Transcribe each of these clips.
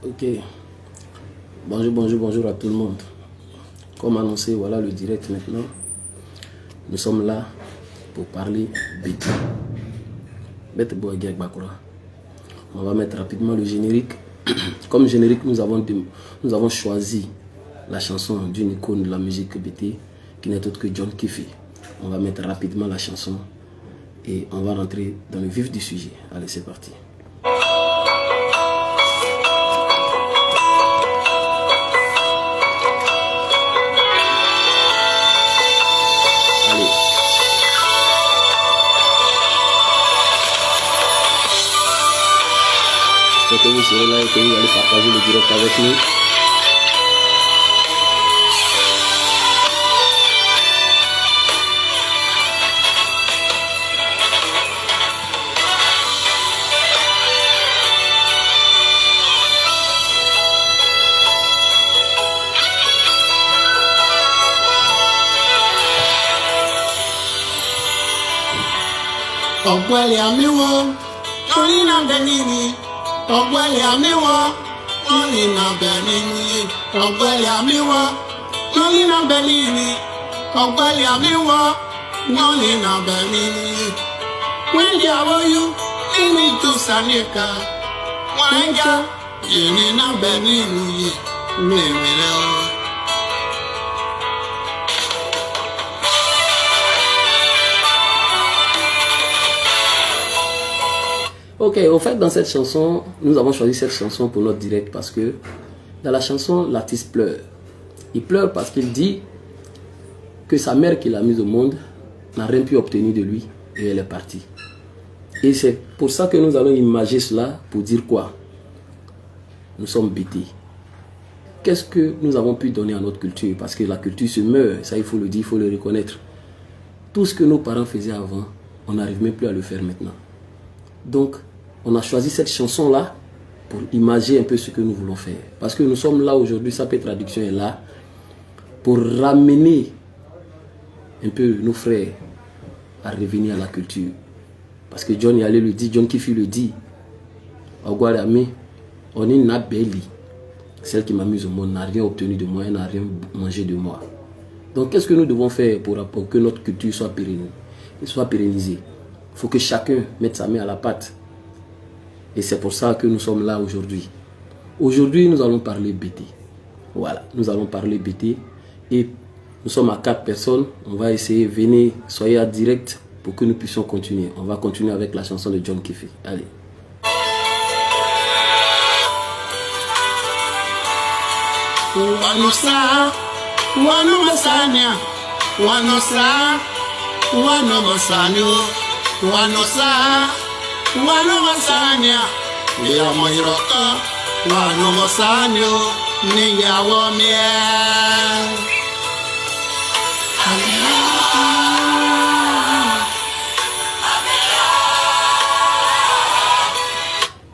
Ok, bonjour à tout le monde. Comme annoncé, voilà le direct maintenant. Nous sommes là pour parler Betty. Bête Boagak Bakura. On va mettre rapidement le générique. Comme générique, nous avons choisi la chanson d'une icône de la musique Betty, qui n'est autre que John Kiffy. On va mettre rapidement la chanson et on va rentrer dans le vif du sujet. Allez, c'est parti. J'espère que vous serez là et que vous allez partager le direct avec nous. Ọ̀gbẹ́lẹ̀ àmìwò lórí náà bẹ̀ nínú ọ̀gbẹ́lẹ̀ àmìwò lórí náà bẹ̀ nínú ọ̀gbẹ́lẹ̀ àmìwò lórí náà bẹ̀ nínú ọ̀gbẹ́lẹ̀ àmìwò lórí náà bẹ̀ nínú. Wọ́n jẹ́ àwọn yú nínú ìtòsánìkà wọ́n jẹ́ ìrìn náà bẹ̀ nínú yìí mímí lẹ́wọ̀. Ok, au fait, dans cette chanson, nous avons choisi cette chanson pour notre direct parce que dans la chanson, l'artiste pleure. Il pleure parce qu'il dit que sa mère qui l'a mise au monde n'a rien pu obtenir de lui et elle est partie. Et c'est pour ça que nous allons imager cela pour dire quoi? Nous sommes bêtés. Qu'est-ce que nous avons pu donner à notre culture? Parce que la culture se meurt, ça il faut le dire, il faut le reconnaître. Tout ce que nos parents faisaient avant, on n'arrive même plus à le faire maintenant. Donc, on a choisi cette chanson-là pour imager un peu ce que nous voulons faire. Parce que nous sommes là aujourd'hui, Sapé Traduction est là, pour ramener un peu nos frères à revenir à la culture. Parce que John Yale le dit, John Kiffy le dit, Ogwarami, on est Nabeli, celle qui m'a mise au monde, n'a rien obtenu de moi, elle n'a rien mangé de moi. Donc, qu'est-ce que nous devons faire pour que notre culture soit pérennisée? Il faut que chacun mette sa main à la pâte. Et c'est pour ça que nous sommes là aujourd'hui. Aujourd'hui, nous allons parler BT. Voilà, nous allons parler BT. Et nous sommes à 4 personnes. On va essayer, venez, soyez à direct pour que nous puissions continuer. On va continuer avec la chanson de John Kiffy. Allez. Wanomosanya ya moyroka wanomosanyo ni yawo mie.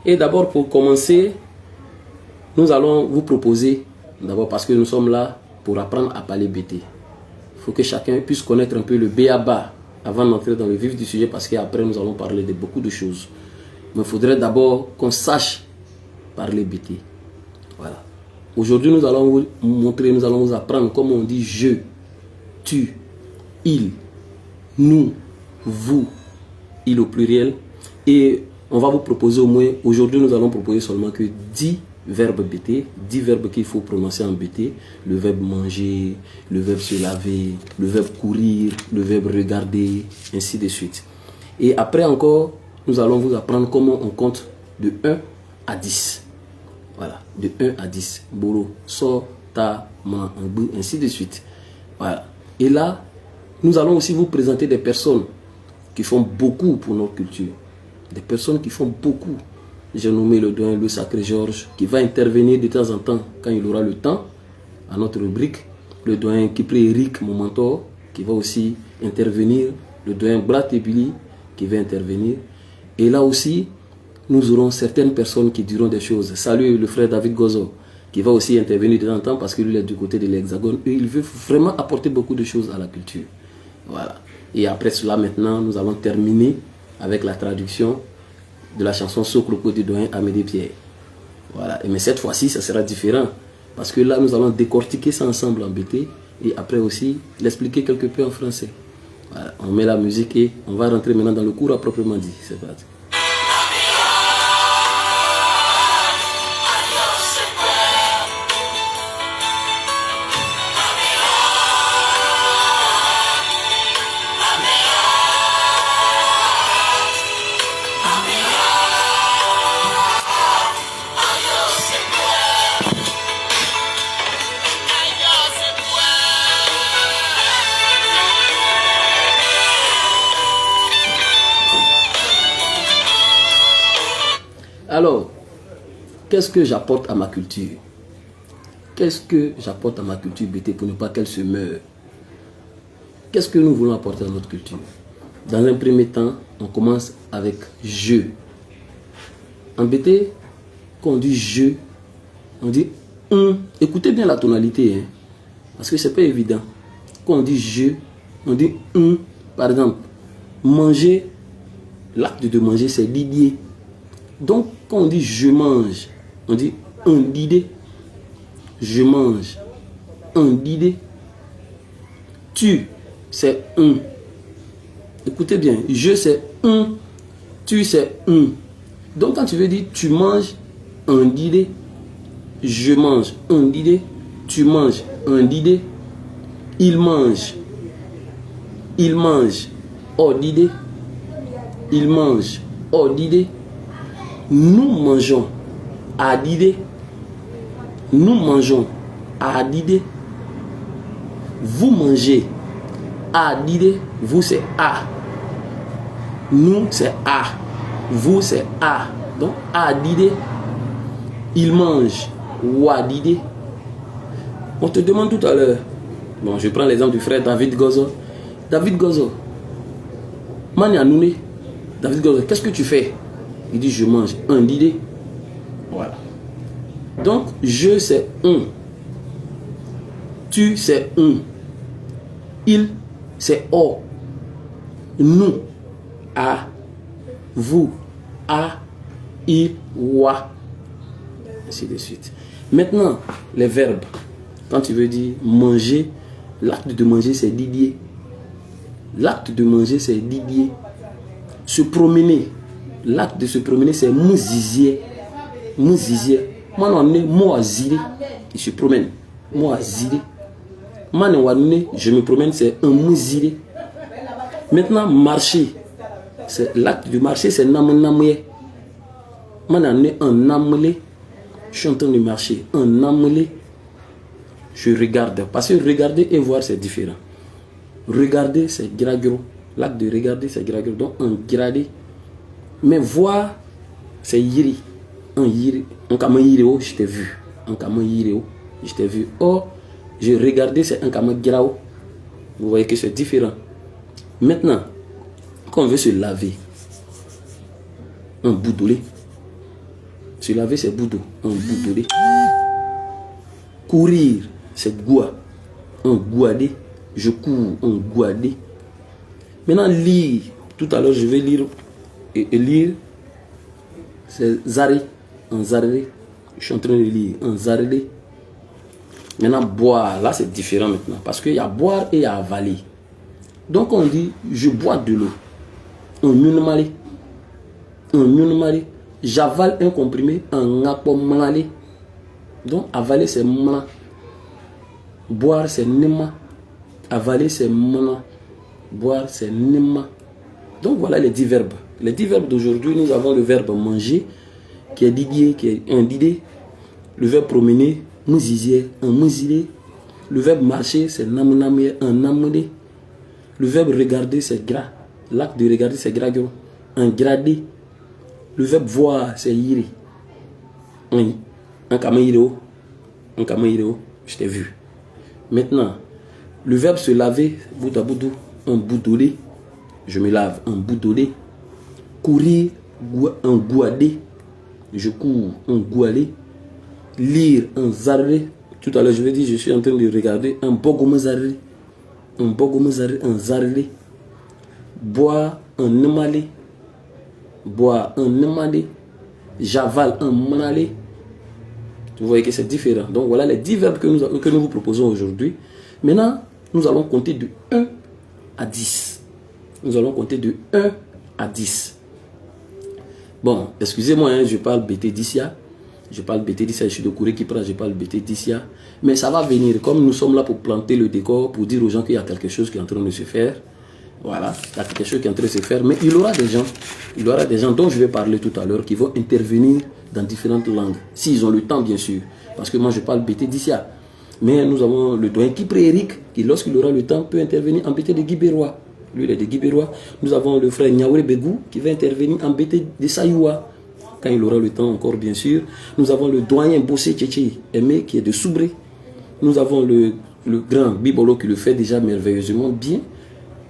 Et d'abord pour commencer, nous allons vous proposer, d'abord parce que nous sommes là pour apprendre à parler BT. Il faut que chacun puisse connaître un peu le B.A.B.A. avant d'entrer dans le vif du sujet, parce qu'après nous allons parler de beaucoup de choses. Mais il faudrait d'abord qu'on sache parler BT. Voilà. Aujourd'hui, nous allons vous montrer, nous allons vous apprendre comment on dit je, tu, il, nous, vous, il au pluriel. Et on va vous proposer au moins, aujourd'hui nous allons proposer seulement que 10 verbes BT, 10 verbes qu'il faut prononcer en BT, le verbe manger, le verbe se laver, le verbe courir, le verbe regarder, ainsi de suite. Et après encore, nous allons vous apprendre comment on compte de 1 à 10. Voilà, de 1 à 10. Boro, so, ta, ma, bu, ainsi de suite. Voilà. Et là, nous allons aussi vous présenter des personnes qui font beaucoup pour notre culture. Des personnes qui font beaucoup. J'ai nommé le doyen Louis Sacré-Georges qui va intervenir de temps en temps quand il aura le temps à notre rubrique. Le doyen Kipré Eric, mon mentor, qui va aussi intervenir. Le doyen Bratébili qui va intervenir. Et là aussi, nous aurons certaines personnes qui diront des choses. Salut le frère David Gozo qui va aussi intervenir de temps en temps parce que lui est du côté de l'Hexagone. Et il veut vraiment apporter beaucoup de choses à la culture. Voilà. Et après cela, maintenant, nous allons terminer avec la traduction de la chanson Sokropo du doyen Amédée Pierre. Voilà. Mais cette fois-ci, ça sera différent. Parce que là, nous allons décortiquer ça ensemble en BT. Et après aussi, l'expliquer quelque peu en français. Voilà. On met la musique et on va rentrer maintenant dans le cours à proprement dit. C'est parti. Alors, qu'est-ce que j'apporte à ma culture? Qu'est-ce que j'apporte à ma culture BT pour ne pas qu'elle se meure? Qu'est-ce que nous voulons apporter à notre culture? Dans un premier temps, on commence avec je. En BT, quand on dit je, on dit Écoutez bien la tonalité, hein, parce que c'est pas évident. Quand on dit je, on dit par exemple, manger, l'acte de manger, c'est Didier. Donc, quand on dit je mange, on dit un d'idée. Je mange un d'idée. Tu, c'est un. Écoutez bien, je, c'est un. Tu, c'est un. Donc, quand tu veux dire tu manges un d'idée, je mange un d'idée, tu manges un d'idée, il mange hors d'idée, il mange hors d'idée. Nous mangeons à d'idée. Nous mangeons à d'idée. Vous mangez à d'idée. Vous c'est à. Nous c'est à. Vous c'est à. Donc à d'idée. Il mange ou à d'idée. On te demande tout à l'heure. Bon, je prends l'exemple du frère David Gozo. David Gozo. Mani Anoune. David Gozo, qu'est-ce que tu fais? Il dit je mange un d'idée. Voilà. Donc je c'est un. Tu c'est un. Il c'est o. Nous à. Vous à. Il wa. Ainsi de suite. Maintenant les verbes. Quand tu veux dire manger, l'acte de manger c'est Didier. L'acte de manger c'est Didier. Se promener. L'acte de se promener, c'est mouzizier. Mouzizier. Moi, on est moaziré. Il se promène. Moaziré. Moi, je me promène, c'est un mouziré. Maintenant, marcher. L'acte de marcher, c'est namnamoué. Moi, on est un namlé. Je suis en train de marcher. Un namlé. Je regarde. Parce que regarder et voir, c'est différent. Regarder, c'est gragro. L'acte de regarder, c'est gragro. Donc, un gradé. Mais voir, c'est yiri. Un yiri. Un kaman yireo, je t'ai vu. Un kaman yireo, je t'ai vu. Or, je regardais, c'est un kaman girao. Vous voyez que c'est différent. Maintenant, quand on veut se laver, un boudolé. Se laver, c'est boudou. Un boudolé. Courir, c'est goua. Un gouadé. Je cours, un gouadé. Maintenant, lire. Tout à l'heure, je vais lire. Et lire, c'est Zari, un Zaré. Je suis en train de lire un Zaré. Maintenant, boire, là c'est différent maintenant. Parce qu'il y a boire et il y a avaler. Donc on dit, je bois de l'eau. Un mounemalé. Un mounemalé. J'avale un comprimé, un ngapomalé. Donc avaler c'est mna. Boire c'est nima. Avaler c'est mna. Boire c'est nima. Donc voilà les 10 verbes. Les 10 verbes d'aujourd'hui, nous avons le verbe manger, qui est Didier, qui est un Didier. Le verbe promener, mouzizier, un mouzilé. Le verbe marcher, c'est namnamé, un namné. Le verbe regarder, c'est gras. L'acte de regarder, c'est gragro, un gradé. Le verbe voir, c'est yiri. Un kamayiro. Un kamayiro, je t'ai vu. Maintenant, le verbe se laver, bout à boudou, un boudolé. Je me lave, un boudolé. Courir, un gouadé. Je cours, un goualé. Lire, un zarré. Tout à l'heure, je vais dire, je suis en train de regarder un bogomazarré. Un bogomazarré, un zarré. Boire, un nemalé. Boire, un nemalé. J'avale, un manalé. Vous voyez que c'est différent. Donc voilà les 10 verbes que nous vous proposons aujourd'hui. Maintenant, nous allons compter de 1 à 10. Nous allons compter de 1 à 10. Bon, excusez-moi, hein, je parle BT d'Issia. Je parle BT d'Issia, je suis de Kouré Kipra, je parle BT d'Issia. Mais ça va venir. Comme nous sommes là pour planter le décor, pour dire aux gens qu'il y a quelque chose qui est en train de se faire. Voilà, il y a quelque chose qui est en train de se faire. Mais il y aura des gens dont je vais parler tout à l'heure qui vont intervenir dans différentes langues. S'ils ont le temps, bien sûr. Parce que moi, je parle BT d'Issia. Mais nous avons le doyen Kipré Eric, qui lorsqu'il aura le temps, peut intervenir en BT de Guibérois. Lui, il est de Guibérois. Nous avons le frère Niaouré Begou, qui va intervenir en BT de Sayoua. Quand il aura le temps encore, bien sûr. Nous avons le doyen Bossé Tchétché Aimé, qui est de Soubré. Nous avons le grand Bibolo, qui le fait déjà merveilleusement bien,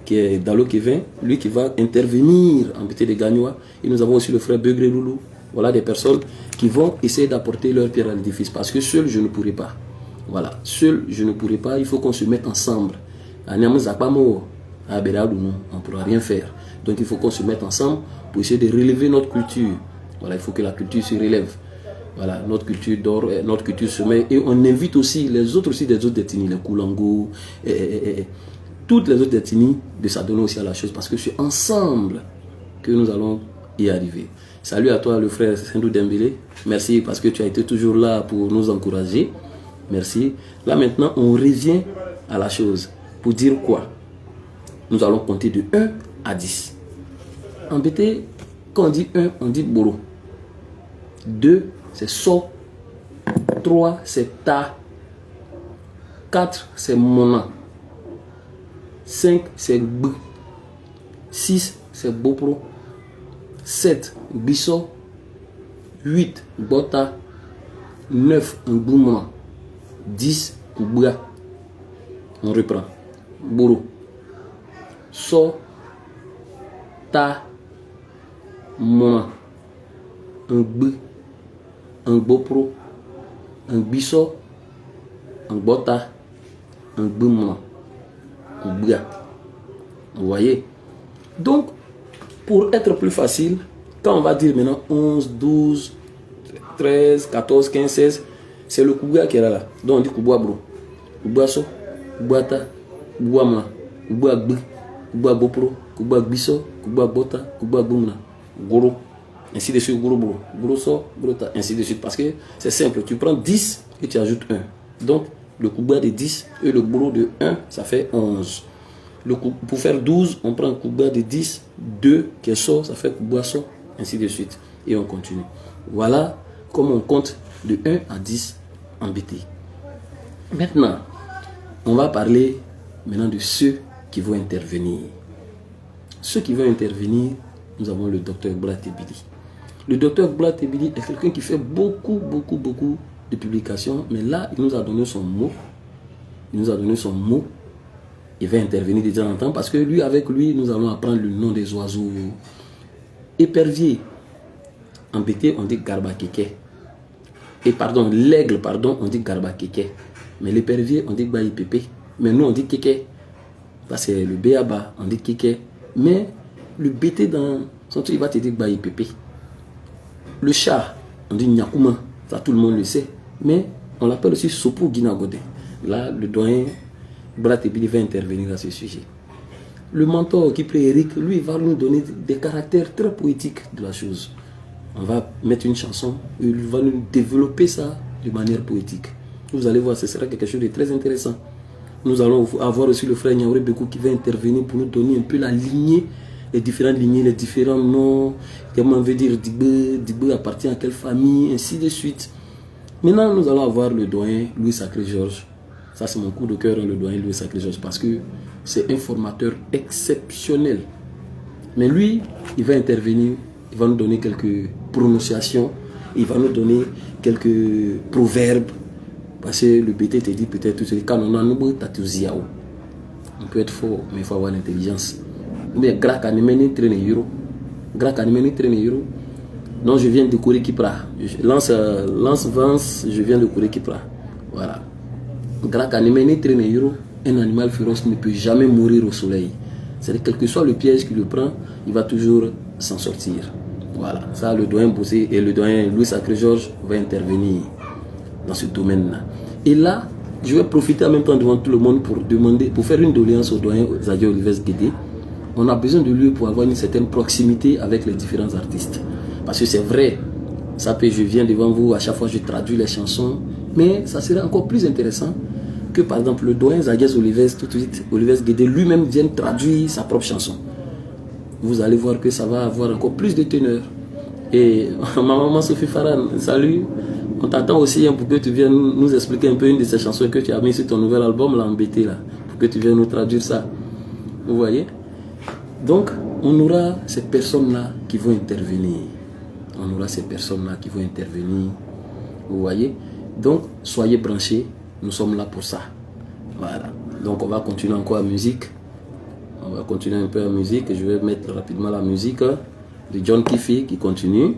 qui est Dalo Kevin, lui qui va intervenir en BT de Gagnoua. Et nous avons aussi le frère Begré Loulou. Voilà des personnes qui vont essayer d'apporter leur pierre à l'édifice. Parce que seul, je ne pourrai pas. Voilà, seul, je ne pourrai pas. Il faut qu'on se mette ensemble. On ne pourra rien faire. Donc il faut qu'on se mette ensemble pour essayer de relever notre culture. Voilà, il faut que la culture se relève. Voilà, notre culture dort, notre culture se met. Et on invite aussi les autres aussi des autres ethnies, les Koulango, toutes les autres ethnies, de s'adonner aussi à la chose. Parce que c'est ensemble que nous allons y arriver. Salut à toi le frère Sindou Dembélé. Merci parce que tu as été toujours là pour nous encourager. Merci. Là maintenant, on revient à la chose. Pour dire quoi? Nous allons compter de 1 à 10. En BT, quand on dit 1, on dit Boro. 2, c'est So. 3, c'est Ta. 4, c'est Mona. 5, c'est B. 6, c'est Bopro. 7, Bisso. 8, Bota. 9, Ngoumona. 10, Koubuga. On reprend. Boro. So. Ta. Mona. Un B. Un Bopro. Un Bisso. Un Bota. Un Boumona. Un Bouga. Vous voyez? Donc, pour être plus facile, quand on va dire maintenant 11, 12, 13, 14, 15, 16, c'est le Kouga qui est là. Donc on dit Kouboua Bro. Kouboua So. Kouboua Ta. Kouboua Ma. Kouboua B. Kouboua Bopro. Kouboua Bisso. Kouboua Bota. Kouboua Boumna. Goro. Ainsi de suite, Goro Bro. Goro So. Goro Ta. Ainsi de suite. Parce que c'est simple. Tu prends 10 et tu ajoutes 1. Donc le Kouboua de 10 et le Goro de 1, ça fait 11. Pour faire 12, on prend un Kouboua de 10, 2 qui est So, ça fait Kouboua So. Ainsi de suite. Et on continue. Voilà comment on compte de 1 à 10 en BT. Maintenant, on va parler maintenant de ceux qui vont intervenir. Ceux qui vont intervenir, nous avons le docteur Blatébili. Le docteur Blatébili est quelqu'un qui fait beaucoup de publications, mais là, il nous a donné son mot. Il nous a donné son mot. Il va intervenir de temps en temps parce que lui, avec lui, nous allons apprendre le nom des oiseaux. Épervier. En BT, on dit Garba Keke. Et pardon, l'aigle, pardon, on dit Garba Keke. Mais l'épervier, on dit Bayi Pepe. Mais nous, on dit Keke. Parce que le Béaba, on dit Keke. Mais le BT dans son truc, il va te dire Bayi Pepe. Le chat, on dit Nyakouma. Ça, tout le monde le sait. Mais on l'appelle aussi Sopo Guinagode. Là, le doyen Bratébili va intervenir à ce sujet. Le mentor Kipré Eric, lui, va nous donner des caractères très poétiques de la chose. On va mettre une chanson, il va nous développer ça de manière poétique. Vous allez voir, ce sera quelque chose de très intéressant. Nous allons avoir aussi le frère Niaouré Begou qui va intervenir pour nous donner un peu la lignée, les différentes lignées, les différents noms, comment on veut dire, Digbe appartient à quelle famille, ainsi de suite. Maintenant, nous allons avoir le doyen Louis Sacré-Georges. Ça, c'est mon coup de cœur, le doyen Louis Sacré-Georges, parce que c'est un formateur exceptionnel. Mais lui, il va intervenir, il va nous donner quelques prononciations, il va nous donner quelques proverbes. Parce que le BT te dit peut-être, quand on a un nouveau tatouziao, on peut être fort, mais il faut avoir l'intelligence. Mais Grak Animeni traîne euro. Grak Animeni traîne euro. Donc je viens de Kouré Kipra. Lance Vance, je viens de Kouré Kipra. Voilà. Grak Animeni traîne euro. Un animal féroce ne peut jamais mourir au soleil. C'est-à-dire, quel que soit le piège qui le prend, il va toujours s'en sortir. Voilà. Ça, le doyen Bossé et le doyen Louis Sacré-Georges vont intervenir. dans ce domaine-là. Et là, je vais profiter en même temps devant tout le monde pour faire une doléance au doyen Zadio Olives Guédé. On a besoin de lui pour avoir une certaine proximité avec les différents artistes. Parce que c'est vrai, ça peut, je viens devant vous, à chaque fois je traduis les chansons, mais ça serait encore plus intéressant que par exemple le doyen Zadio Olives, tout de suite, Olives Guédé lui-même vienne traduire sa propre chanson. Vous allez voir que ça va avoir encore plus de teneur. Et ma maman Sophie Farhan, salut. On t'attend aussi pour que tu viennes nous expliquer un peu une de ces chansons que tu as mis sur ton nouvel album, là, Embêté, là, pour que tu viennes nous traduire ça. Vous voyez? Donc, on aura ces personnes-là qui vont intervenir. On aura ces personnes-là qui vont intervenir. Vous voyez? Donc, soyez branchés. Nous sommes là pour ça. Voilà. Donc, on va continuer encore la musique. On va continuer un peu la musique. Je vais mettre rapidement la musique de John Kiffy qui continue.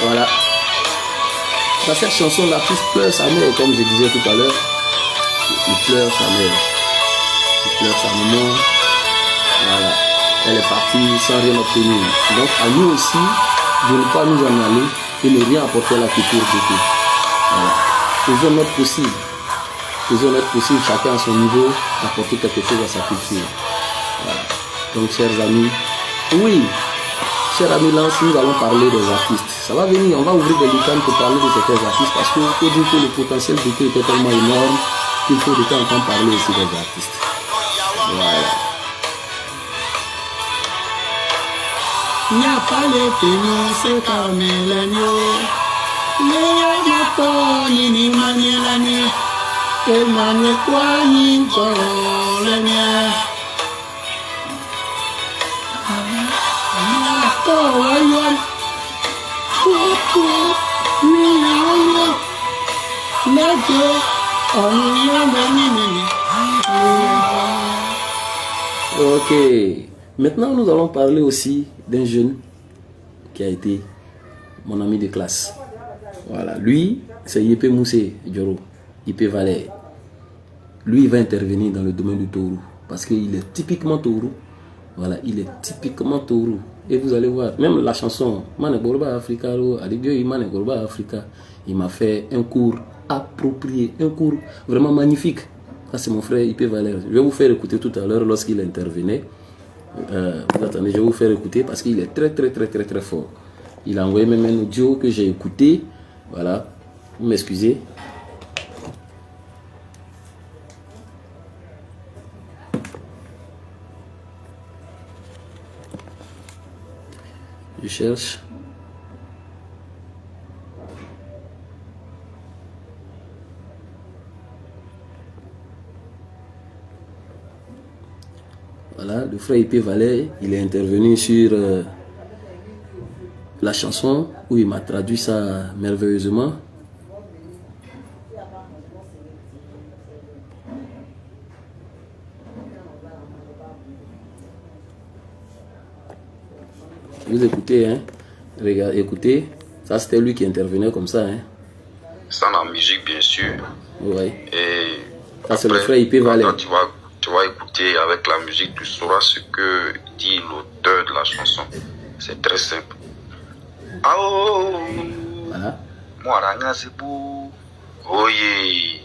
Voilà. Dans cette chanson, l'artiste pleure sa mère, comme je disais tout à l'heure. Il pleure sa mère. Il pleure sa maman. Voilà. Elle est partie sans rien obtenir. Donc, à nous aussi, de ne pas nous en aller et ne rien apporter à la culture de Dieu. Voilà. Faisons notre possible. Faisons notre possible, chacun à son niveau, d'apporter quelque chose à sa culture. Voilà. Donc, chers amis, oui. Chers amis, là, nous allons parler des artistes. Ça va venir, on va ouvrir des licanes pour parler de certains artistes parce qu'il faut dire que le potentiel d'été était tellement énorme qu'il faut de temps en temps parler aussi des artistes. Voilà. Il n'y a pas les ténors, c'est comme l'agneau. Il n'y a pas ni l'année. Et manie quoi, ni le mien. Ok, maintenant nous allons parler aussi d'un jeune qui a été mon ami de classe. Voilà, lui c'est Yepé Moussé Dioro, Yepé Valère. Lui il va intervenir dans le domaine du Tourou parce qu'il est typiquement Tourou. Voilà, il est typiquement Tourou. Et vous allez voir, même la chanson Mane Gorba Africa, il m'a fait un cours approprié, un cours vraiment magnifique. Ça c'est mon frère Yepé Valère. Je vais vous faire écouter tout à l'heure lorsqu'il intervenait. Vous attendez, je vais vous faire écouter parce qu'il est très fort. Il a envoyé même un audio que j'ai écouté. Voilà, vous m'excusez. Je cherche. Voilà, le frère Yepé Valère, il est intervenu sur la chanson où il m'a traduit ça merveilleusement. Vous écoutez, hein? Regardez, écoutez, ça c'était lui qui intervenait comme ça, hein? Sans la musique, bien sûr. Oui. Et ça c'est le frère Yepé Valère. Tu vas écouter avec la musique, tu sauras ce que dit l'auteur de la chanson. C'est très simple. Ah oh, voilà. Moi, c'est beau. Oh yeah.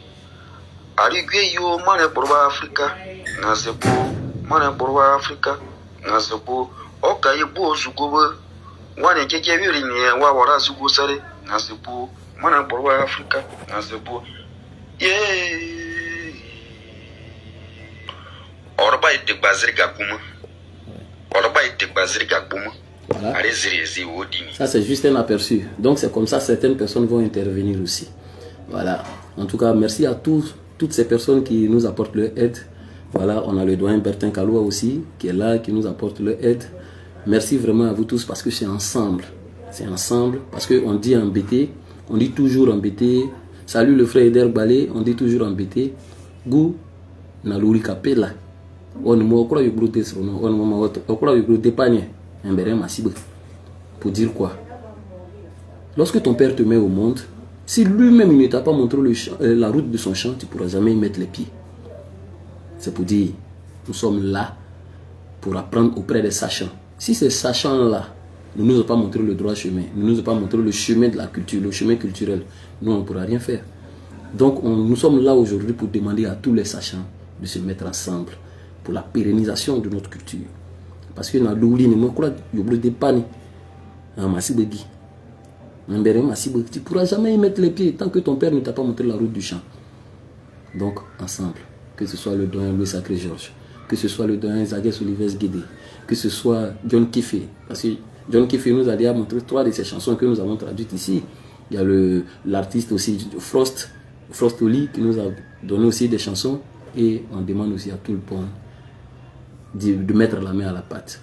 Arrivé yo, mane pour Africa. C'est beau. Mane pour Africa. C'est beau. Ok, il beau, je go. Wane keke viri ni wa wara zugo sare. C'est beau. Mane pour Africa. C'est beau. Yeah. Orba ite bazir gakuma. Orba ite bazir gakuma. Voilà. Ça c'est juste un aperçu. Donc c'est comme ça certaines personnes vont intervenir aussi. Voilà. En tout cas, merci à toutes ces personnes qui nous apportent leur aide. Voilà, on a le doyen Bertin Kaloua aussi qui est là, qui nous apporte leur aide. Merci vraiment à vous tous parce que c'est ensemble. C'est ensemble parce qu'on dit embêté, on dit toujours embêté. Salut le frère Eder Balé, on dit toujours embêté. Gou Nalouri Kapela. On ne m'a pas eu brouté sur nous. On ne m'a pas eu brouté panier. Pour dire quoi? Lorsque ton père te met au monde, si lui-même il ne t'a pas montré la route de son champ, tu ne pourras jamais y mettre les pieds. C'est pour dire, nous sommes là pour apprendre auprès des sachants. Si ces sachants-là ne nous ont pas montré le droit chemin, ne nous ont pas montré le chemin de la culture, le chemin culturel, nous, on ne pourra rien faire. Donc, nous sommes là aujourd'hui pour demander à tous les sachants de se mettre ensemble pour la pérennisation de notre culture. Parce que dans l'oubli, nous crois qu'il y a des pannes. Tu ne pourras jamais y mettre les pieds tant que ton père ne t'a pas montré la route du champ. Donc, ensemble, que ce soit le doyen Louis Sacré Georges, que ce soit le doyen Zagues Olives Guédé, que ce soit John Kiffé. Parce que John Kiffé nous a déjà montré 3 de ses chansons que nous avons traduites ici. Il y a l'artiste aussi Frost Oli qui nous a donné aussi des chansons. Et on demande aussi à tout le monde de mettre la main à la pâte.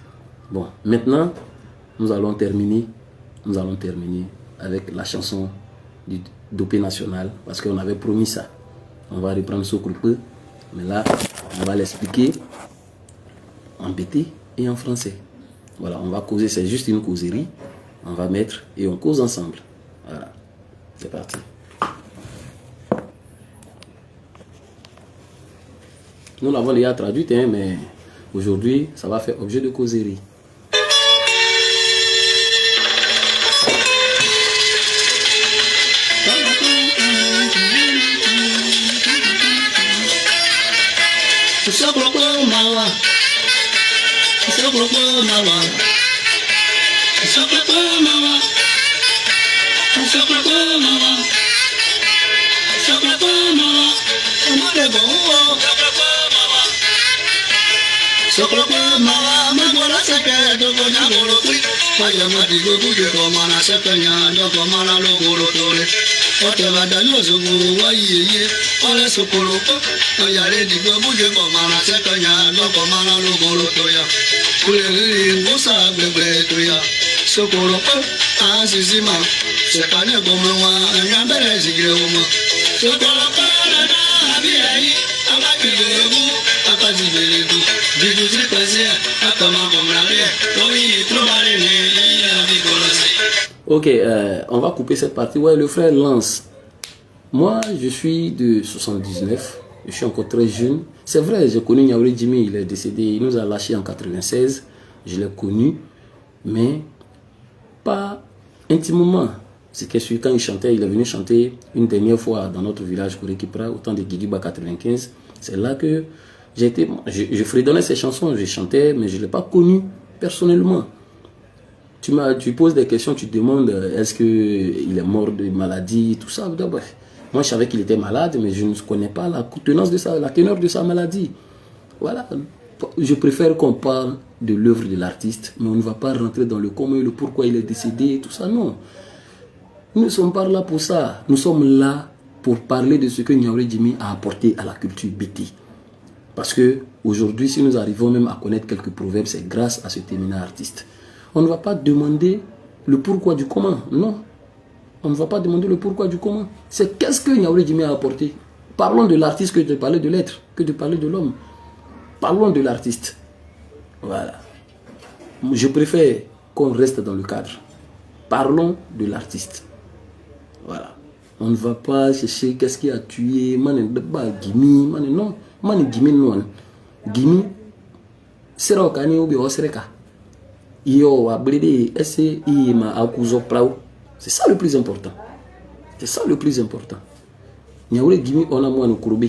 Bon, maintenant, nous allons terminer avec la chanson du dopé national, parce qu'on avait promis ça. On va reprendre ce groupe, mais là, on va l'expliquer en bété et en français. Voilà, on va causer, c'est juste une causerie. On va mettre et on cause ensemble. Voilà, c'est parti. Nous l'avons déjà traduite, hein, mais aujourd'hui, ça va faire objet de causerie. Ok, on va couper cette partie. Ouais, le frère Lance. Moi, je suis de 79. Je suis encore très jeune. C'est vrai, j'ai connu Niaouré Jimmy. Il est décédé. Il nous a lâché en 96. Je l'ai connu, mais pas intimement. C'est que quand il chantait, il est venu chanter une dernière fois dans notre village Kourekipra, au temps de Guidiba 95. C'est là que j'ai été. Je fredonnais ses chansons, je chantais, mais je ne l'ai pas connu personnellement. Tu poses des questions, tu demandes est-ce qu'il est mort de maladie, tout ça. Moi, je savais qu'il était malade, mais je ne connais pas la teneur de sa maladie. Voilà. Je préfère qu'on parle de l'œuvre de l'artiste, mais on ne va pas rentrer dans le comment et le pourquoi il est décédé, tout ça, non. Nous ne sommes pas là pour ça. Nous sommes là pour parler de ce que Niaouré Jimmy a apporté à la culture bété. Parce que aujourd'hui, si nous arrivons même à connaître quelques proverbes, c'est grâce à ce éminent artiste. On ne va pas demander le pourquoi du comment. Non. On ne va pas demander le pourquoi du comment. C'est qu'est-ce que Niaouré Jimmy a apporté. Parlons de l'artiste que de parler de l'être, que de parler de l'homme. Parlons de l'artiste. Voilà. Je préfère qu'on reste dans le cadre. Parlons de l'artiste. Voilà. On ne va pas chercher qu'est-ce qui a tué. Gimi. Non. Gimi non. Gimi. C'est ça le plus important. C'est ça le plus important. Niaouré Gimi on a moi no kurbe.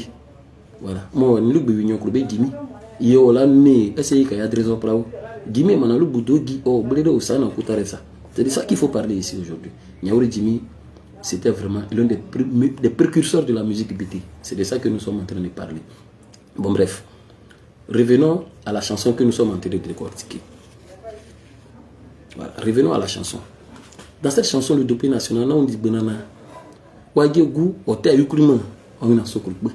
Voilà. Moi ni le bébé nyo kurbe Gimi. Yo la ne essayer kaya drezo prao. Gimi mana le budo gi o blede o sana kutaresa. C'est de ça qu'il faut parler ici aujourd'hui. Niaouré Jimmy, c'était vraiment l'un des précurseurs de la musique bété. C'est de ça que nous sommes en train de parler. Bon bref, revenons à la chanson que nous sommes en train de décortiquer. Voilà, revenons à la chanson. Dans cette chanson, le dopé national, on dit banana. Wagegu, ote ayukrima, on a sokrupé.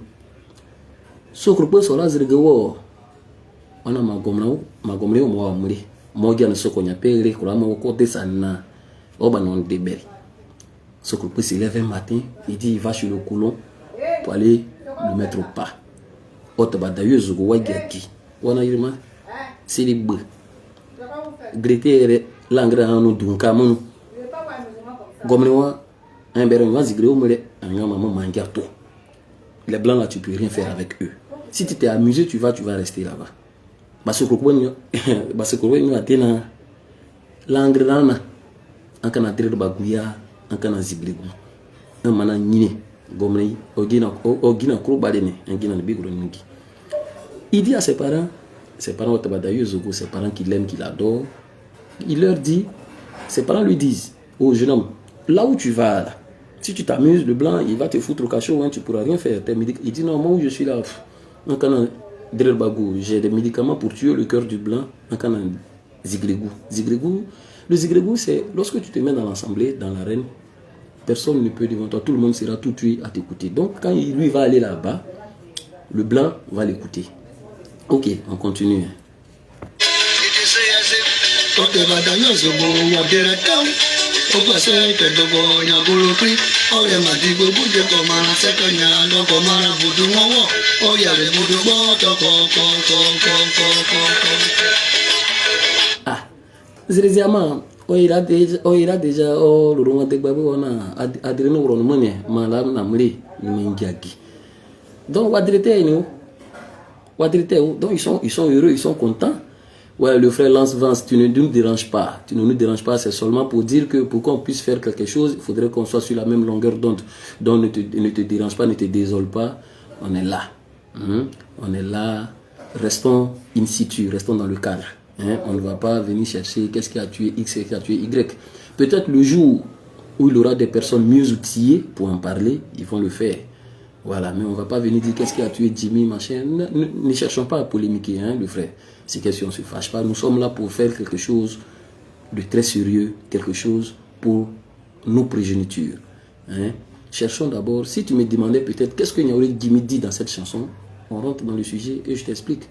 Sokrupé sur la zregewo. On a magomreo moi amri. Mogia na soko nyapere kurama wokote sana. Oba non déberi. Sokrupé se lève un matin, il dit il va sur le coulon pour aller le mettre au pas. Otobadayo zugo wagaki. Wana yirma c'est les bœufs. Grete l'engrais en nous dunka mon. Gomrewa un béron va zigrer au mele un maman mangiato. Les blancs là tu peux rien faire avec eux. Si tu t'es amusé, tu vas rester là-bas. basokro ni atena langre dana ankana dire baguya ankana zibligu na mana nyine gomne ogina kro badene ngina ne bigro ningi. Il dit à ses parents ses parents qui l'aiment, qui l'adorent, il leur dit, ses parents lui disent, oh jeune homme, là où tu vas, là, si tu t'amuses, le blanc, il va te foutre au cachot, hein, tu ne pourras rien faire. Il dit, non, moi où je suis là, j'ai des médicaments pour tuer le cœur du blanc, zigrégou. Le zigrégou, c'est lorsque tu te mets dans l'assemblée, dans l'arène, personne ne peut devant toi, tout le monde sera tout tué à t'écouter. Donc quand lui va aller là-bas, le blanc va l'écouter. Ok, on continue. Ah, Zéréziama, il a déjà, le roi de Babou, on a adressé au Ronomane, Malam Namri, Ningiaki. Donc, donc ils sont heureux, ils sont contents. Ouais, le frère Lance Vance, tu ne nous déranges pas. Tu ne nous déranges pas, c'est seulement pour dire que pour qu'on puisse faire quelque chose, il faudrait qu'on soit sur la même longueur d'onde. Donc ne te dérange pas, ne te désole pas. On est là. On est là. Restons in situ, restons dans le cadre. On ne va pas venir chercher qu'est-ce qui a tué X, qu'est-ce qui a tué Y. Peut-être le jour où il y aura des personnes mieux outillées pour en parler, ils vont le faire. Voilà, mais on ne va pas venir dire qu'est-ce qui a tué Jimmy, machin. Ne cherchons pas à polémiquer, le frère. C'est question, on ne se fâche pas. Nous sommes là pour faire quelque chose de très sérieux, quelque chose pour nos progénitures. Cherchons d'abord, si tu me demandais peut-être qu'est-ce que Niaouri Jimmy dit dans cette chanson, on rentre dans le sujet et je t'explique.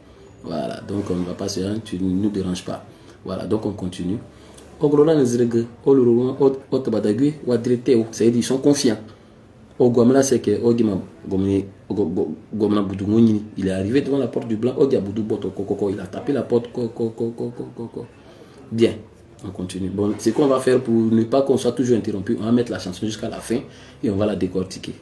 Voilà, donc on ne va pas se rendre, tu ne nous déranges pas. Voilà, donc on continue. C'est-à-dire ils sont confiants. Il est arrivé devant la porte du blanc, il a tapé la porte. Bien, on continue. Bon, ce qu'on va faire pour ne pas qu'on soit toujours interrompu, on va mettre la chanson jusqu'à la fin et on va la décortiquer.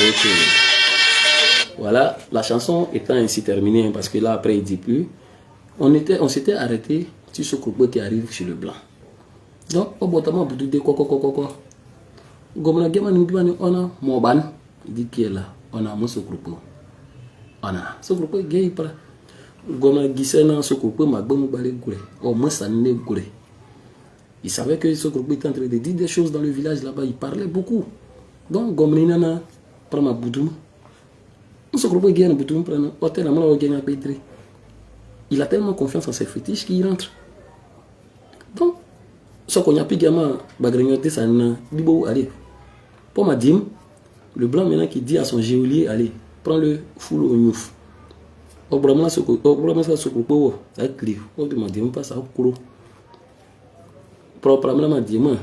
Ok. Voilà, la chanson étant ainsi terminée, parce que là après il dit plus, on s'était arrêté sur ce couple qui arrive chez le blanc. Donc, au bout de on a dit qui est là, on a mon groupe. On a ce groupe gay para. Goma gisena ce groupe ma bon balé goulé. Au moins ça n'est goulé. Il savait que ce groupe était en train de dire des choses dans le village là-bas. Il parlait beaucoup. Donc, Gomrinana, prend ma boudoum. Ce groupe est en boudoum, prend hôtel, il a tellement confiance en ses fétiches qu'il rentre. Donc, ce qu'on a pu également, bagrignoter, ça n'a pas allez. Pour ma dîme, le blanc maintenant qui dit à son géolier, allez, prends le full au neuf. Au brahman, ce groupe, avec lui, on m'a dit, on passe à Kuro. Proprement, dit, moi,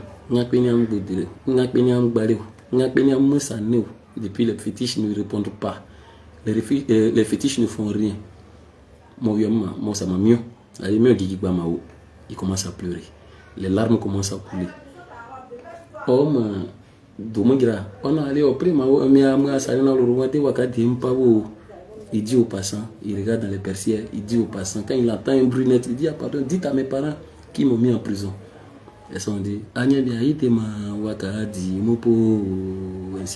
depuis les fétiches ne répondent pas. Les fétiches ne font rien. Moi, ça m'a mieux. Il commence à pleurer. Les larmes commencent à couler. Oh, on a allé au prix, il dit aux passants, il regarde dans les persières, il dit aux passants, quand il entend un bruit net, il dit, ah, pardon, dites à mes parents qui m'ont mis en prison. Elles sont dit, ainsi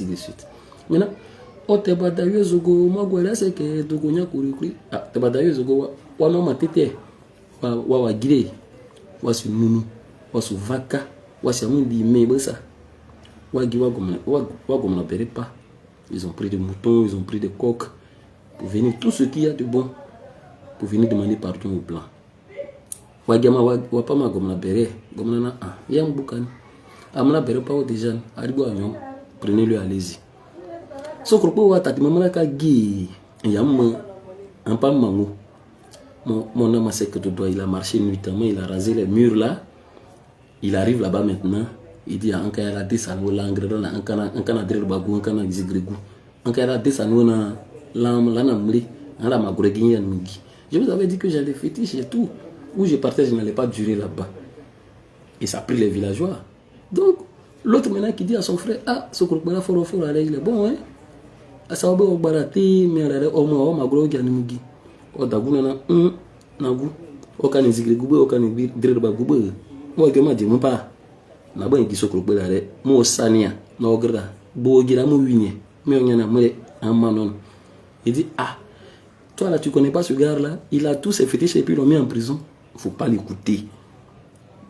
de suite. Maintenant, oh, te bataille zogo, moi, voilà, c'est que Dogonia Kourikuri, ah, te bataille zogo, wa no matete, wa gire, wa su nunu, wa su vaka, wa su amundi mebesa, wa giwa gomna pere pas. Ils ont pris des moutons, ils ont pris des coqs, pour venir, tout ce qu'il y a de bon, pour venir demander pardon au blanc. Wagama wapama gomna bere gomna na yam bukani amna bere pa déjà arigo anyom prenez-le, allez-y. So kropo wa tati mamana ka gi yam un pas mango mon homme a sec de doigt, il a marché nuitamment, il a rasé les murs là, il arrive là-bas maintenant, il dit anka ya la desano langre na ankana drer bagu ankana zigregu anka ya la desano na lam la na mli ala maguregi ya ngi. Je vous avais dit que j'allais fétiche et tout. Où je partais, je n'allais pas durer là-bas. Et ça a pris les villageois. Donc, l'autre maintenant qui dit à son frère, ah, ce groupe là, fort, il est bon, hein. Ah, ça va bien, baraté, mais elle a au moins, ma gros qui a nimugi. Oh, d'abord, nagu. Oh, quand ils y goubé, oh, quand ils dirent bagoubé. Moi, que m'a dit, mon pas. N'a pas dit ce groupe là, moi, sania, no gra, beau gira, mou vigné. Mais on y en a, moi, un manon. Il dit, ah, toi là, tu connais pas ce gars-là, il a tous ses fétiches et puis il l'a mis en prison. Faut pas l'écouter.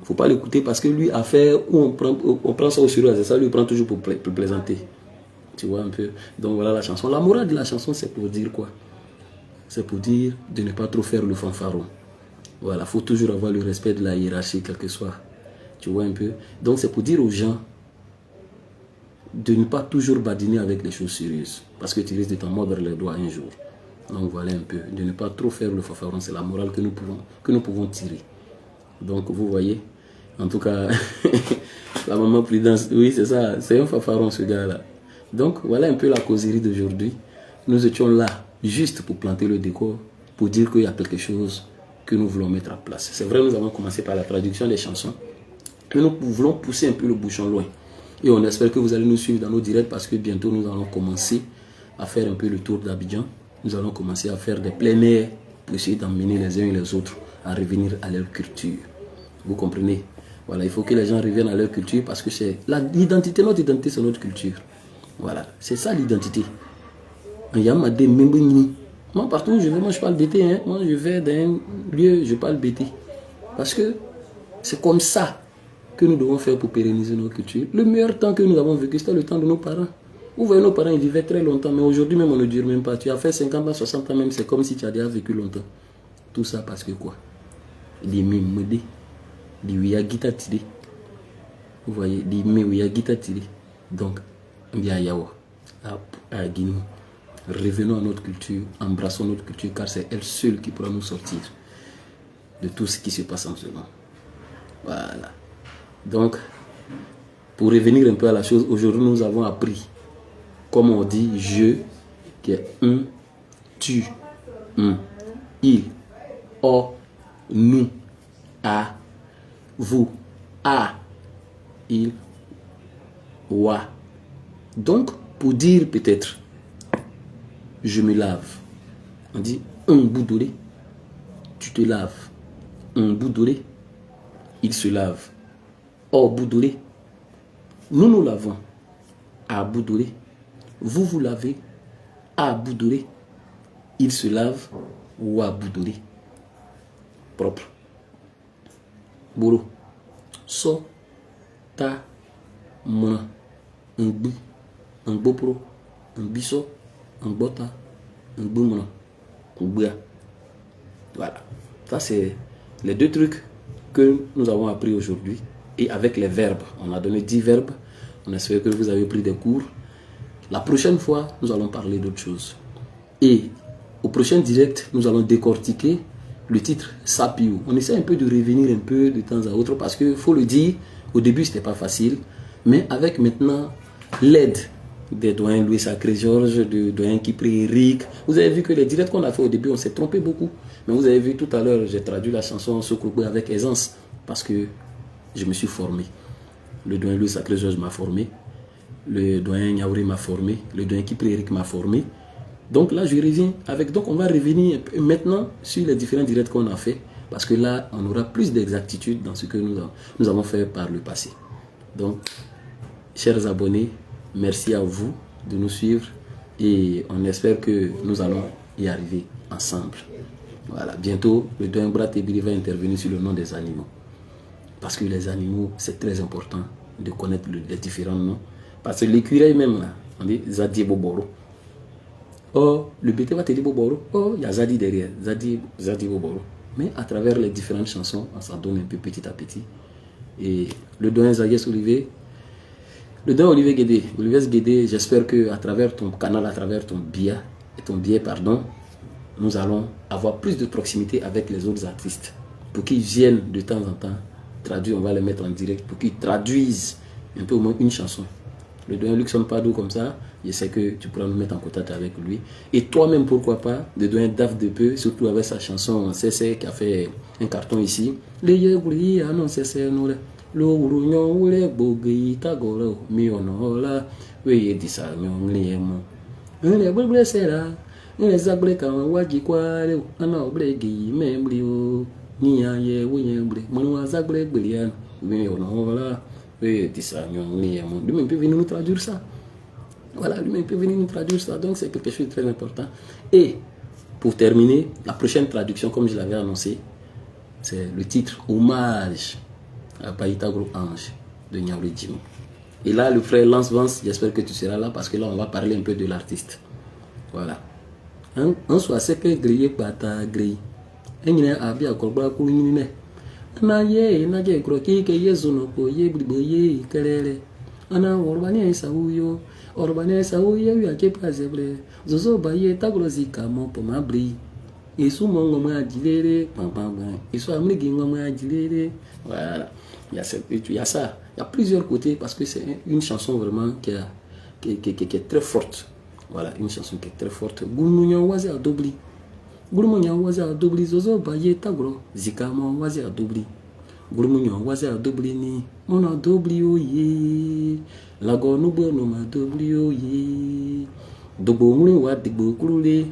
Faut pas l'écouter parce que lui, affaire où on prend ça au sérieux, c'est ça, lui prend toujours pour plaisanter. Tu vois un peu. Donc voilà la chanson. La morale de la chanson, c'est pour dire quoi? C'est pour dire de ne pas trop faire le fanfaron. Voilà, faut toujours avoir le respect de la hiérarchie, quel que soit. Tu vois un peu. Donc c'est pour dire aux gens de ne pas toujours badiner avec les choses sérieuses. Parce que tu risques de t'en mordre les doigts un jour. Donc voilà un peu, de ne pas trop faire le fanfaron, c'est la morale que nous pouvons tirer. Donc vous voyez, en tout cas, la maman Prudence, oui c'est ça, c'est un fanfaron ce gars-là. Donc voilà un peu la causerie d'aujourd'hui. Nous étions là juste pour planter le décor, pour dire qu'il y a quelque chose que nous voulons mettre en place. C'est vrai, nous avons commencé par la traduction des chansons, mais nous voulons pousser un peu le bouchon loin. Et on espère que vous allez nous suivre dans nos directs parce que bientôt nous allons commencer à faire un peu le tour d'Abidjan. Nous allons commencer à faire des plein air pour essayer d'emmener les uns et les autres à revenir à leur culture. Vous comprenez? Voilà, il faut que les gens reviennent à leur culture parce que c'est l'identité, notre identité, c'est notre culture. Voilà, c'est ça l'identité. Moi, partout où je vais, moi je parle BT. Hein. Moi, je vais dans un lieu, je parle BT. Parce que c'est comme ça que nous devons faire pour pérenniser nos cultures. Le meilleur temps que nous avons vécu, c'était le temps de nos parents. Vous voyez, nos parents, ils vivaient très longtemps, mais aujourd'hui même, on ne dure même pas. Tu as fait 50 ans, 60 ans même, c'est comme si tu as déjà vécu longtemps. Tout ça parce que quoi? Des mimodés, des wiyagita tirés. Vous voyez, des wiyagita tirés. Donc, bien yawa, à Guinée. Revenons à notre culture, embrassons notre culture, car c'est elle seule qui pourra nous sortir de tout ce qui se passe en ce moment. Voilà. Donc, pour revenir un peu à la chose, aujourd'hui, nous avons appris. Comme on dit, je, qui est un, tu, il, on, nous, à, vous, à, il, wa. Donc, pour dire peut-être, je me lave. On dit, un boudouré, tu te laves. Un boudouré, il se lave. Oh, boudouré, nous nous lavons. À boudouré. Vous vous lavez à Boudouré, il se lave ou à Boudouré. Propre. Boulot. So, ta, mona, un bi, un bopro, un biso, un bota, un boumona, koubia. Voilà. Ça, c'est les 2 trucs que nous avons appris aujourd'hui. Et avec les verbes, on a donné 10 verbes. On espère que vous avez pris des cours. La prochaine fois, nous allons parler d'autre chose. Et au prochain direct, nous allons décortiquer le titre Sapio. On essaie un peu de revenir un peu de temps à autre parce que, faut le dire, au début, c'était pas facile. Mais avec maintenant l'aide des doyens Louis Sacré-Georges, de doyens Kipri Eric, vous avez vu que les directs qu'on a fait au début, on s'est trompé beaucoup. Mais vous avez vu tout à l'heure, j'ai traduit la chanson Sokoukou avec aisance parce que je me suis formé. Le doyen Louis Sacré-Georges m'a formé. Le doyen Niaouri m'a formé. Le doyen Kipri Eric m'a formé. Donc là, je reviens avec. Donc, on va revenir maintenant sur les différents directs qu'on a fait. Parce que là, on aura plus d'exactitude dans ce que nous avons fait par le passé. Donc, chers abonnés, merci à vous de nous suivre. Et on espère que nous allons y arriver ensemble. Voilà. Bientôt, le doyen Bratébili va intervenir sur le nom des animaux. Parce que les animaux, c'est très important de connaître les différents noms. Parce que l'écureuil même, là, on dit Zadi Boboro. Oh, le bébé va te dire Boboro. Oh, il y a Zadi derrière. Zadi Boboro. Mais à travers les différentes chansons, on s'en donne un peu petit à petit. Et le doyen Zagues Olivier, le doyen Olivier Guédé, j'espère qu'à travers ton canal, à travers ton biais, nous allons avoir plus de proximité avec les autres artistes. Pour qu'ils viennent de temps en temps traduire, on va les mettre en direct, pour qu'ils traduisent un peu au moins une chanson. Le doyen Luxon Padou comme ça, je sais que tu pourras nous mettre en contact avec lui. Et toi-même, pourquoi pas, le doyen Daf de Peu, surtout avec sa chanson CC qui a fait un carton ici. Le yeguri anon CC nous le urunyo ule bogi tagoro mi onola we disa nyongliemo. Le bulbule sera, le zabre ka waji kwale ana obregi membrio ni aye wuyembre. Manu zabre gbelian mi onola. Oui, lui-même peut venir nous traduire ça. Voilà, lui-même peut venir nous traduire ça. Donc, c'est quelque chose de très important. Et, pour terminer, la prochaine traduction, comme je l'avais annoncé, c'est le titre Hommage à Païtagro Ange de Niaouri Jimmy. Et là, le frère Lance Vance, j'espère que tu seras là parce que là, on va parler un peu de l'artiste. Voilà. On soit sec grillé par ta grille. Un y a bien encore pour une na ye na je kroki ke yezu no ko ye blibo ye kelele ana orbane sauyo ya ke pazebre zozo ba ye tagrozi kamo po mabri isu mongo ma dilere pam isu amrigi ngoma dilere. Voilà, il y a ça, il y a plusieurs côtés parce que c'est une chanson vraiment qui est très forte. Voilà, une chanson qui est très forte. Goumunyo wazi adobli. Gulumunyo wazi adobli zozo baye tagro zikamo wazi adobli. Gulumunyo wazi adobli ni mona dobli oye. Lago nubo no ma dobli oye. Dobo muni wa digbo kulule.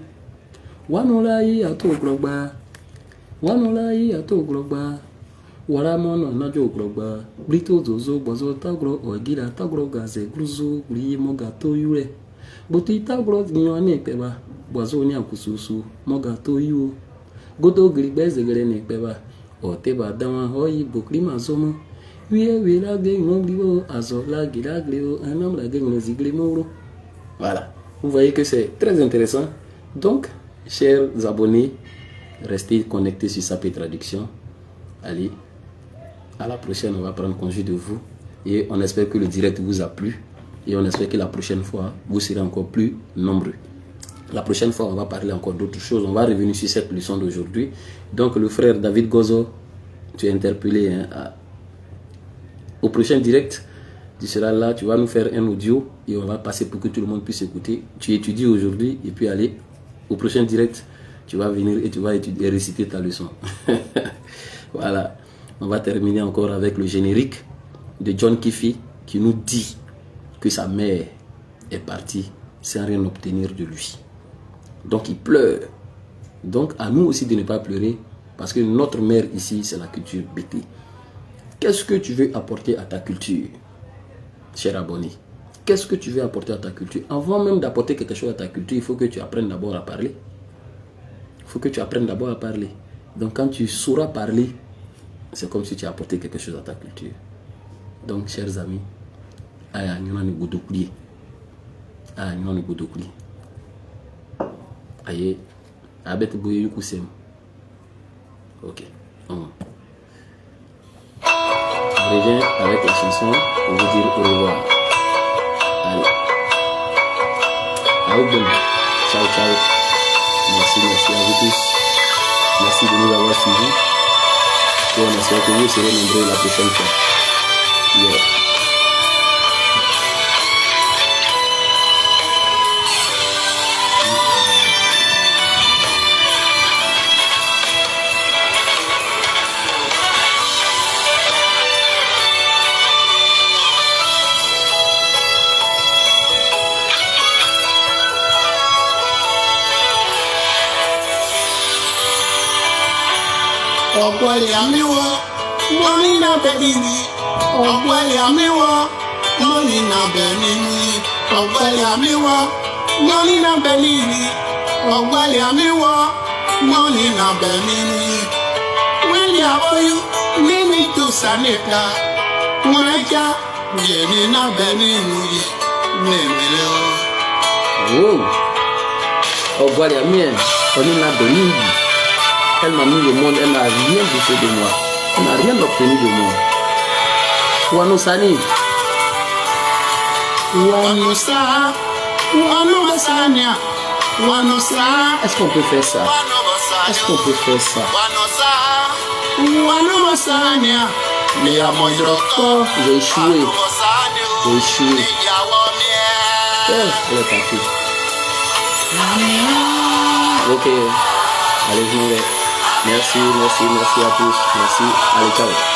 Wanolai atogrogba. Wara mono najo grogba. Brito zozo bozo tagro ogira tagro gaze gruzo guri mogato yure. Boti tagro nyone peba. Bozo nya kususu mogato yu. Godo gribeze gere ne peba. O teba dawa hoyi bokri mazomo. Wie la ge ngombiwo azo la giragleo anam la ge ngoziglemoro. Voilà. Vous voyez que c'est très intéressant. Donc, chers abonnés, restez connectés sur Sapé Traduction. Allez, à la prochaine, on va prendre congé de vous. Et on espère que le direct vous a plu. Et on espère que la prochaine fois, vous serez encore plus nombreux. La prochaine fois, on va parler encore d'autres choses. On va revenir sur cette leçon d'aujourd'hui. Donc, le frère David Gozo, tu es interpellé au prochain direct. Tu seras là, tu vas nous faire un audio et on va passer pour que tout le monde puisse écouter. Tu étudies aujourd'hui et puis allez au prochain direct. Tu vas venir et tu vas étudier et réciter ta leçon. Voilà. On va terminer encore avec le générique de John Kiffy qui nous dit que sa mère est partie sans rien obtenir de lui. Donc il pleure. Donc à nous aussi de ne pas pleurer parce que notre mère ici c'est la culture BT. Qu'est-ce que tu veux apporter à ta culture, cher abonné? Qu'est-ce que tu veux apporter à ta culture? Avant même d'apporter quelque chose à ta culture, il faut que tu apprennes d'abord à parler. Il faut que tu apprennes d'abord à parler. Donc quand tu sauras parler, c'est comme si tu as apporté quelque chose à ta culture. Donc, chers amis, nous avons beaucoup de nous avons beaucoup de aïe, abet bouillé kusem. Ok. On revient avec la chanson pour vous dire au revoir. Allez. À vous. Ciao, ciao. Merci à vous tous. Merci de nous avoir suivis. Et on espère que vous serez nombreux la prochaine fois. Yeah. Ọ̀gbẹ́lì àmìwọ̀ mọ́ni náà bẹ̀ nínú ọ̀gbẹ́lì àmìwọ̀ mọ́ni náà bẹ̀ nínú ọ̀gbẹ́lì àmìwọ̀ mọ́ni náà bẹ̀ nínú ọ̀gbẹ́lì àmìwọ̀ mọ́ni náà bẹ̀ nínú. Wẹ́lì àbọ̀yú nínú ìtòsánìkà wọ́n ẹja yẹ̀ni náà bẹ̀ nínú yẹ mẹ́mẹ́lẹ́ ọ. Ọ̀gbẹ́lì àmìwọ̀ mọ́ni náà bẹ̀ nínú. Elle m'a mis le monde, elle n'a rien bouffé de moi. Elle n'a rien obtenu de moi. Wanosani. Wanosania. Est-ce qu'on peut faire ça? Est-ce qu'on peut faire ça? Wanosania. J'ai échoué. J'ai échoué. Elle est partie. Ok. Allez, je m'en vais. Merci à tous. Merci. Allez, ciao.